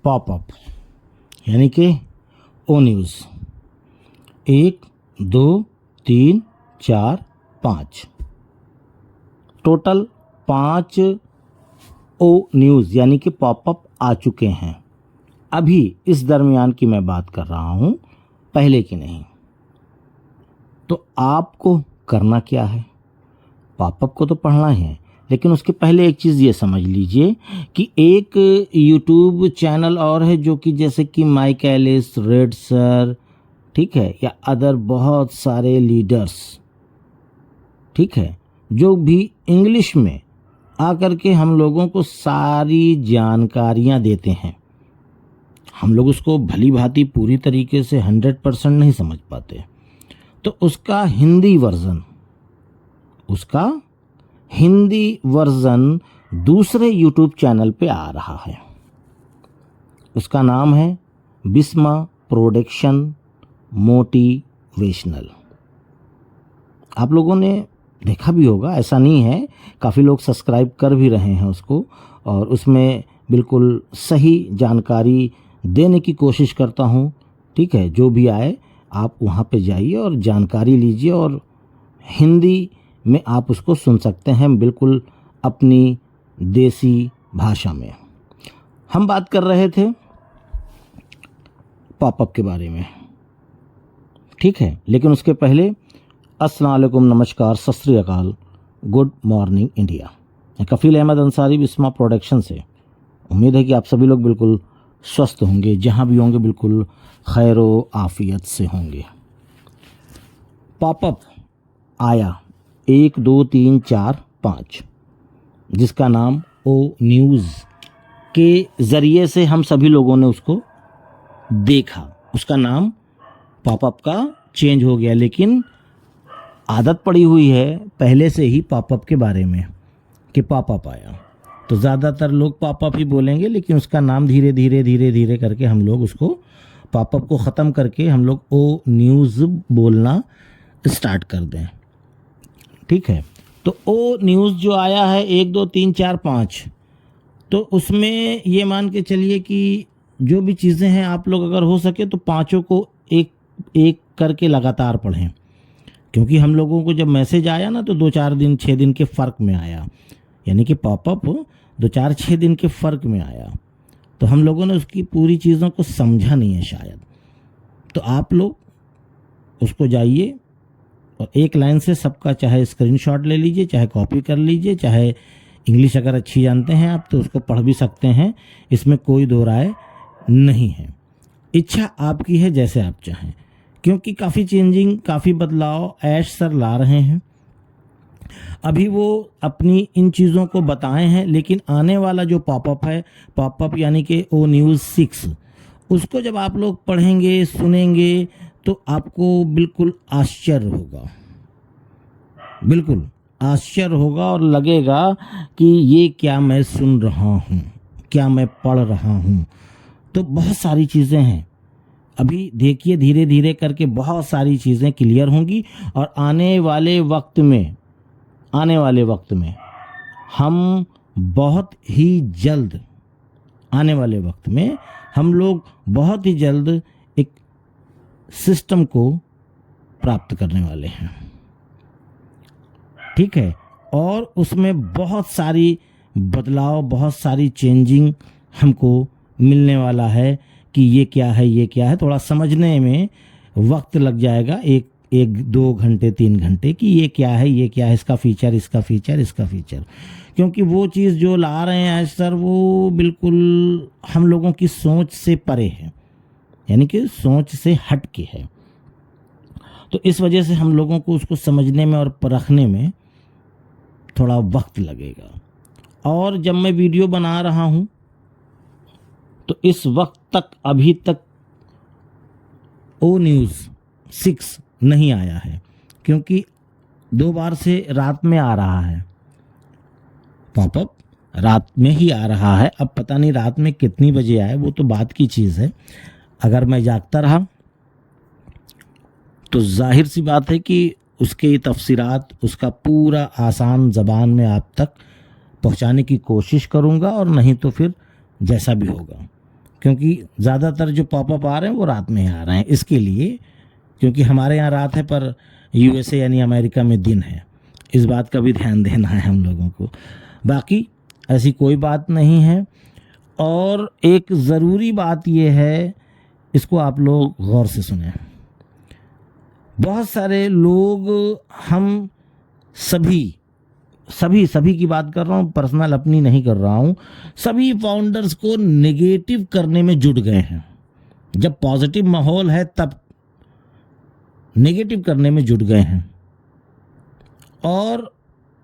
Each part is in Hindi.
पॉपअप यानी कि ओ न्यूज़ 1 2 3 4 5 टोटल 5 ओ न्यूज़ यानी कि पॉपअप आ चुके हैं। अभी इस दरमियान की मैं बात कर रहा हूँ, पहले की नहीं। तो आपको करना क्या है? पॉपअप को तो पढ़ना ही है, लेकिन उसके पहले एक चीज़ ये समझ लीजिए कि एक यूट्यूब चैनल और है जो कि जैसे कि माइक एलिस, रेड सर, ठीक है, या अदर बहुत सारे लीडर्स, ठीक है, जो भी इंग्लिश में आकर के हम लोगों को सारी जानकारियां देते हैं। हम लोग उसको भली भांति पूरी तरीके से 100% नहीं समझ पाते। तो उसका हिंदी वर्ज़न दूसरे यूट्यूब चैनल पे आ रहा है। उसका नाम है बिस्मा प्रोडक्शन मोटिवेशनल। आप लोगों ने देखा भी होगा, ऐसा नहीं है, काफ़ी लोग सब्सक्राइब कर भी रहे हैं उसको, और उसमें बिल्कुल सही जानकारी देने की कोशिश करता हूँ। ठीक है, जो भी आए आप वहाँ पे जाइए और जानकारी लीजिए, और हिंदी में आप उसको सुन सकते हैं बिल्कुल अपनी देसी भाषा में। हम बात कर रहे थे पॉपअप के बारे में, ठीक है, लेकिन उसके पहले अस्सलाम वालेकुम, नमस्कार, सत श्री अकाल, गुड मॉर्निंग इंडिया। मैं कफ़ील अहमद अंसारी बिस्मा प्रोडक्शन से। उम्मीद है कि आप सभी लोग बिल्कुल स्वस्थ होंगे, जहाँ भी होंगे बिल्कुल खैर आफियत से होंगे। पॉपअप आया 1 2 3 4 5, जिसका नाम ओ न्यूज़ के ज़रिए से हम सभी लोगों ने उसको देखा। उसका नाम पॉपअप का चेंज हो गया, लेकिन आदत पड़ी हुई है पहले से ही पॉपअप के बारे में कि पॉपअप आया, तो ज़्यादातर लोग पॉपअप ही बोलेंगे, लेकिन उसका नाम धीरे धीरे करके हम लोग उसको पॉपअप को ख़त्म करके हम लोग ओ न्यूज़ बोलना स्टार्ट कर दें। ठीक है, तो ओ न्यूज़ जो आया है 1 2 3 4 5, तो उसमें ये मान के चलिए कि जो भी चीज़ें हैं आप लोग अगर हो सके तो पाँचों को एक एक करके लगातार पढ़ें, क्योंकि हम लोगों को जब मैसेज आया ना तो 2-4 दिन 6 दिन के फ़र्क में आया, यानी कि पॉपअप 2-4-6 दिन के फ़र्क में आया, तो हम लोगों ने उसकी पूरी चीज़ों को समझा नहीं है शायद। तो आप लोग उसको जाइए और एक लाइन से सबका चाहे स्क्रीनशॉट ले लीजिए, चाहे कॉपी कर लीजिए, चाहे इंग्लिश अगर अच्छी जानते हैं आप तो उसको पढ़ भी सकते हैं, इसमें कोई दो राय नहीं है। इच्छा आपकी है, जैसे आप चाहें, क्योंकि काफ़ी चेंजिंग, काफ़ी बदलाव ऐश सर ला रहे हैं। अभी वो अपनी इन चीज़ों को बताए हैं, लेकिन आने वाला जो पॉपअप है, पॉपअप यानी कि ओ न्यूज़ 6, उसको जब आप लोग पढ़ेंगे, सुनेंगे, तो आपको बिल्कुल आश्चर्य होगा, बिल्कुल आश्चर्य होगा, और लगेगा कि ये क्या मैं सुन रहा हूँ, क्या मैं पढ़ रहा हूँ। तो बहुत सारी चीज़ें हैं, अभी देखिए धीरे धीरे करके बहुत सारी चीज़ें क्लियर होंगी, और आने वाले वक्त में हम बहुत ही जल्द, आने वाले वक्त में हम लोग बहुत ही जल्द एक सिस्टम को प्राप्त करने वाले हैं। ठीक है, और उसमें बहुत सारी बदलाव, बहुत सारी चेंजिंग हमको मिलने वाला है कि ये क्या है, ये क्या है। थोड़ा समझने में वक्त लग जाएगा, एक 2 घंटे 3 घंटे, कि ये क्या है, ये क्या है, इसका फीचर, इसका फीचर, इसका फीचर, क्योंकि वो चीज़ जो ला रहे हैं आज सर वो बिल्कुल हम लोगों की सोच से परे है, यानी कि सोच से हट के है। तो इस वजह से हम लोगों को उसको समझने में और परखने में थोड़ा वक्त लगेगा। और जब मैं वीडियो बना रहा हूँ तो इस वक्त तक, अभी तक ओ न्यूज़ 6 नहीं आया है, क्योंकि 2 बार से रात में आ रहा है, पॉपअप रात में ही आ रहा है। अब पता नहीं रात में कितनी बजे आए, वो तो बात की चीज़ है। अगर मैं जागता रहा तो जाहिर सी बात है कि उसके तफसीरात, उसका पूरा आसान ज़बान में आप तक पहुंचाने की कोशिश करूंगा, और नहीं तो फिर जैसा भी होगा, क्योंकि ज़्यादातर जो पॉपअप आ रहे हैं वो रात में आ रहे हैं, इसके लिए, क्योंकि हमारे यहाँ रात है पर यूएसए यानी अमेरिका में दिन है। इस बात का भी ध्यान देना है हम लोगों को। बाकी ऐसी कोई बात नहीं है। और एक ज़रूरी बात ये है, इसको आप लोग गौर से सुनें। बहुत सारे लोग, हम सभी की बात कर रहा हूँ, पर्सनल अपनी नहीं कर रहा हूँ, सभी फाउंडर्स को नेगेटिव करने में जुट गए हैं। जब पॉजिटिव माहौल है तब नेगेटिव करने में जुट गए हैं। और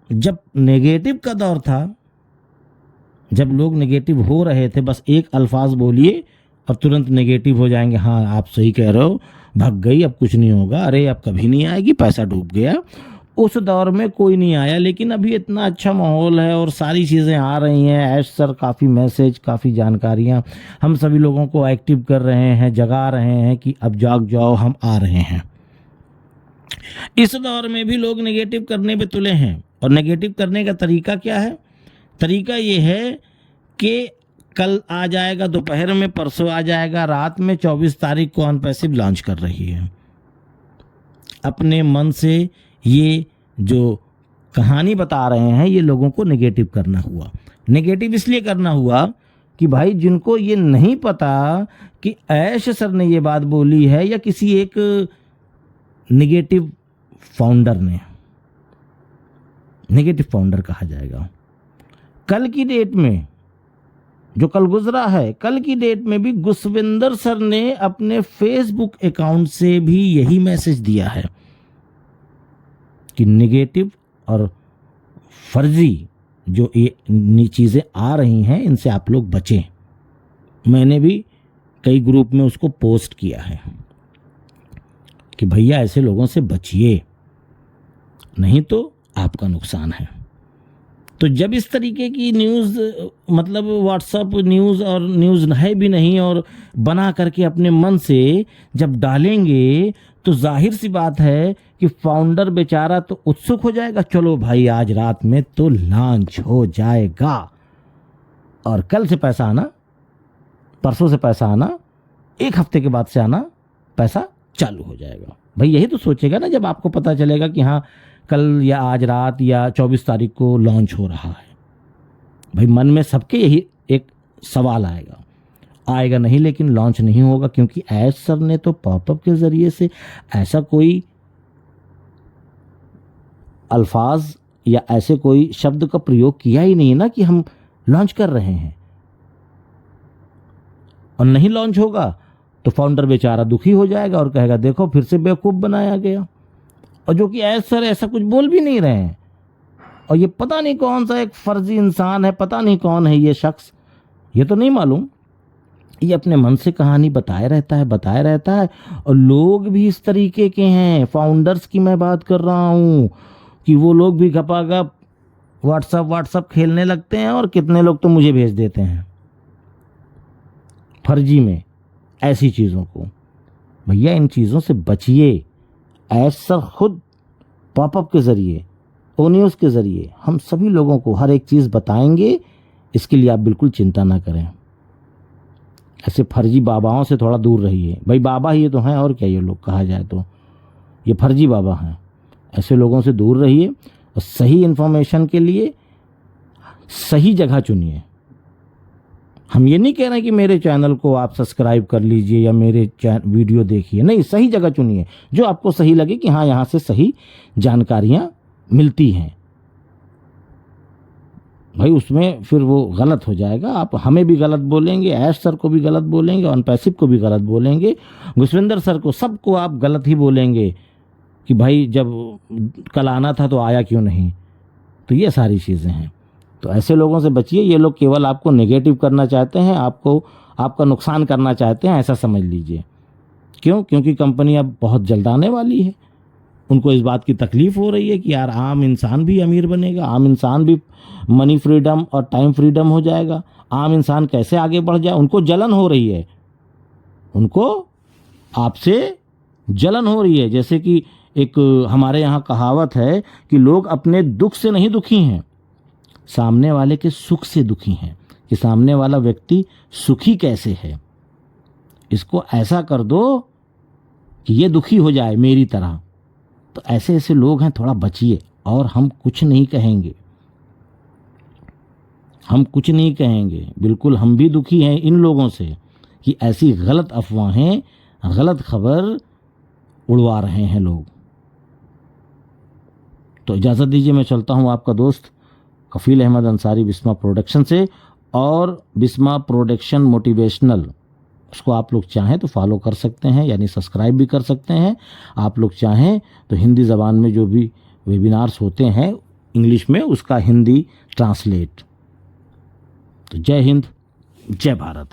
जब नेगेटिव का दौर था, जब लोग नेगेटिव हो रहे थे, बस एक अल्फाज बोलिए और तुरंत नेगेटिव हो जाएंगे। हाँ आप सही कह रहे हो, भाग गई, अब कुछ नहीं होगा, अरे अब कभी नहीं आएगी, पैसा डूब गया। उस दौर में कोई नहीं आया। लेकिन अभी इतना अच्छा माहौल है और सारी चीज़ें आ रही हैं। ऐश सर काफ़ी मैसेज, काफ़ी जानकारियाँ हम सभी लोगों को एक्टिव कर रहे हैं, जगा रहे हैं कि अब जाग जाओ, हम आ रहे हैं। इस दौर में भी लोग नेगेटिव करने पे तुले हैं। और नेगेटिव करने का तरीका क्या है? तरीका ये है कि कल आ जाएगा, दोपहर में, परसों आ जाएगा, रात में 24 तारीख को ऑनपैसिव लॉन्च कर रही है। अपने मन से ये जो कहानी बता रहे हैं, ये लोगों को नेगेटिव करना हुआ। नेगेटिव इसलिए करना हुआ कि भाई जिनको ये नहीं पता कि ऐश सर ने ये बात बोली है या किसी एक नेगेटिव फाउंडर ने, नेगेटिव फाउंडर कहा जाएगा। कल की डेट में, जो कल गुजरा है, कल की डेट में भी गुसविंदर सर ने अपने फेसबुक अकाउंट से भी यही मैसेज दिया है कि नेगेटिव और फर्जी जो ये चीज़ें आ रही हैं, इनसे आप लोग बचें। मैंने भी कई ग्रुप में उसको पोस्ट किया है कि भैया ऐसे लोगों से बचिए, नहीं तो आपका नुकसान है। तो जब इस तरीके की न्यूज़, मतलब व्हाट्सएप न्यूज़, और न्यूज़ है भी नहीं, और बना करके अपने मन से जब डालेंगे तो जाहिर सी बात है कि फाउंडर बेचारा तो उत्सुक हो जाएगा, चलो भाई आज रात में तो लॉन्च हो जाएगा, और कल से पैसा आना, परसों से पैसा आना, एक हफ्ते के बाद से आना, पैसा चालू हो जाएगा। भाई यही तो सोचेगा ना जब आपको पता चलेगा कि हाँ कल या आज रात या 24 तारीख को लॉन्च हो रहा है। भाई मन में सबके यही एक सवाल आएगा नहीं, लेकिन लॉन्च नहीं होगा, क्योंकि ऐश सर ने तो पॉपअप के ज़रिए से ऐसा कोई अल्फाज या ऐसे कोई शब्द का प्रयोग किया ही नहीं ना कि हम लॉन्च कर रहे हैं। और नहीं लॉन्च होगा तो फाउंडर बेचारा दुखी हो जाएगा और कहेगा देखो फिर से बेवकूफ़ बनाया गया। और जो कि ऐश सर ऐसा कुछ बोल भी नहीं रहे हैं, और ये पता नहीं कौन सा एक फर्जी इंसान है, पता नहीं कौन है ये शख्स, ये तो नहीं मालूम, ये अपने मन से कहानी बताए रहता है। और लोग भी इस तरीके के हैं, फाउंडर्स की मैं बात कर रहा हूँ, कि वो लोग भी गपागप व्हाट्सअप खेलने लगते हैं, और कितने लोग तो मुझे भेज देते हैं फर्जी में ऐसी चीज़ों को। भैया इन चीज़ों से बचिए। ऐश सर खुद पॉपअप के ज़रिए, ओ न्यूज़ के ज़रिए हम सभी लोगों को हर एक चीज़ बताएंगे, इसके लिए आप बिल्कुल चिंता ना करें। ऐसे फर्जी बाबाओं से थोड़ा दूर रहिए। भाई बाबा ही ये तो हैं, और क्या ये लोग कहा जाए तो ये फर्जी बाबा हैं। ऐसे लोगों से दूर रहिए और सही इन्फॉर्मेशन के लिए सही जगह चुनिए। हम ये नहीं कह रहे कि मेरे चैनल को आप सब्सक्राइब कर लीजिए या मेरे वीडियो देखिए, नहीं, सही जगह चुनिए जो आपको सही लगे कि हाँ यहाँ से सही जानकारियाँ मिलती हैं। भाई उसमें फिर वो गलत हो जाएगा, आप हमें भी गलत बोलेंगे, ऐश सर को भी गलत बोलेंगे, ऑनपैसिव को भी गलत बोलेंगे, गुसविंदर सर को, सबको आप गलत ही बोलेंगे कि भाई जब कल आना था तो आया क्यों नहीं। तो ये सारी चीज़ें हैं। तो ऐसे लोगों से बचिए। ये लोग केवल आपको नेगेटिव करना चाहते हैं, आपका नुकसान करना चाहते हैं, ऐसा समझ लीजिए। क्यों? क्योंकि कंपनी अब बहुत जल्द आने वाली है। उनको इस बात की तकलीफ़ हो रही है कि यार आम इंसान भी अमीर बनेगा, आम इंसान भी मनी फ्रीडम और टाइम फ्रीडम हो जाएगा, आम इंसान कैसे आगे बढ़ जाए। उनको जलन हो रही है, उनको आपसे जलन हो रही है। जैसे कि एक हमारे यहाँ कहावत है कि लोग अपने दुख से नहीं दुखी हैं, सामने वाले के सुख से दुखी हैं, कि सामने वाला व्यक्ति सुखी कैसे है। इसको ऐसा कर दो कि ये दुखी हो जाए मेरी तरह। तो ऐसे ऐसे लोग हैं, थोड़ा बचिए। और हम कुछ नहीं कहेंगे, हम कुछ नहीं कहेंगे, बिल्कुल हम भी दुखी हैं इन लोगों से कि ऐसी गलत अफवाहें, गलत खबर उड़वा रहे हैं लोग। तो इजाज़त दीजिए, मैं चलता हूँ आपका दोस्त कफील अहमद अंसारी बिस्मा प्रोडक्शन से। और बिस्मा प्रोडक्शन मोटिवेशनल, उसको आप लोग चाहें तो फॉलो कर सकते हैं, यानी सब्सक्राइब भी कर सकते हैं। आप लोग चाहें तो हिंदी ज़बान में जो भी वेबिनार्स होते हैं इंग्लिश में, उसका हिंदी ट्रांसलेट। तो जय हिंद, जय भारत।